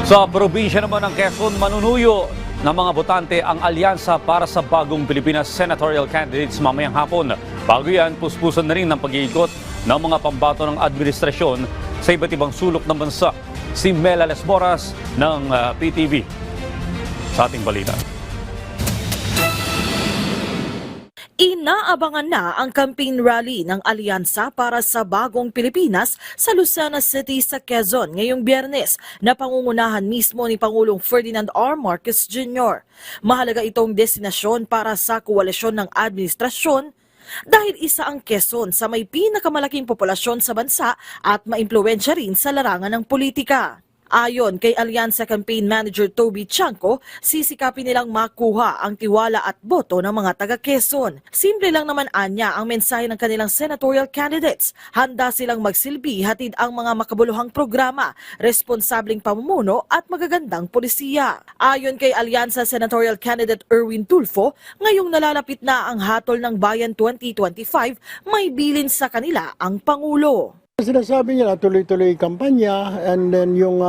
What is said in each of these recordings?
Sa probinsya naman ng Quezon, manunuyo ng mga botante ang alyansa para sa bagong Pilipinas senatorial candidates mamayang hapon. Bago yan, puspusan na rin ng pag-iikot ng mga pambato ng administrasyon sa iba't ibang sulok ng bansa. Si Mela Lesmoras ng PTV sa ating balita. Inaabangan na ang campaign rally ng Alyansa para sa Bagong Pilipinas sa Lucena City sa Quezon ngayong Biyernes na pangungunahan mismo ni Pangulong Ferdinand R. Marcos Jr. Mahalaga itong destinasyon para sa koalisyon ng administrasyon dahil isa ang Quezon sa may pinakamalaking populasyon sa bansa at maimpluwensya rin sa larangan ng politika. Ayon kay Alyansa Campaign Manager Toby Chanco, sisikapin nilang makuha ang tiwala at boto ng mga taga-Quezon. Simple lang naman anya ang mensahe ng kanilang senatorial candidates. Handa silang magsilbi hatid ang mga makabuluhang programa, responsableng pamumuno at magagandang polisiya. Ayon kay Alyansa Senatorial Candidate Erwin Tulfo, ngayong nalalapit na ang Hatol ng Bayan 2025, may bilin sa kanila ang Pangulo. Sinasabi niya na tuloy-tuloy kampanya and then yung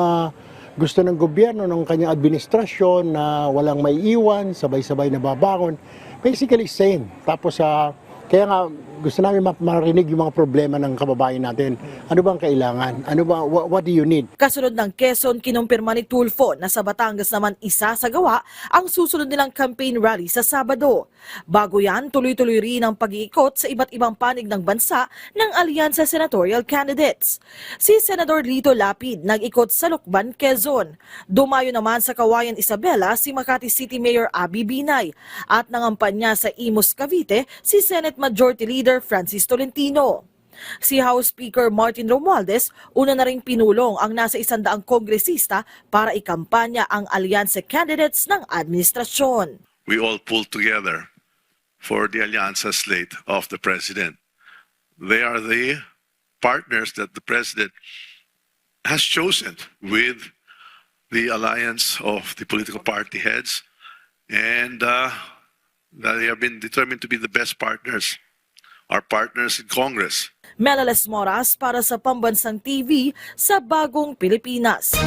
gusto ng gobyerno ng kanyang administrasyon na walang may iwan, sabay-sabay na babangon. Basically same. Tapos kaya nga gusto namin marinig yung mga problema ng kababayan natin. Ano bang kailangan? Ano ba, what do you need? Kasunod ng Quezon, kinumpirma ni Tulfo na sa Batangas naman isasagawa ang susunod nilang campaign rally sa Sabado. Bago yan, tuloy-tuloy rin ang pag-iikot sa iba't ibang panig ng bansa ng Alyansa Senatorial Candidates. Si Senador Lito Lapid nag-ikot sa Lucban, Quezon. Dumayo naman sa Kawayan Isabela si Makati City Mayor Abby Binay at nangampanya sa Imus, Cavite si Senate Majority Leader Francis Tolentino. Si House Speaker Martin Romualdez, una na ring pinulong ang nasa 100 kongresista para ikampanya ang alyansa candidates ng administrasyon. We all pulled together for the alyansa slate of the President. They are the partners that the President has chosen with the alliance of the political party heads, and they have been determined to be the best partners, our partners in Congress. Mela Lesmoras para sa Pambansang TV sa Bagong Pilipinas.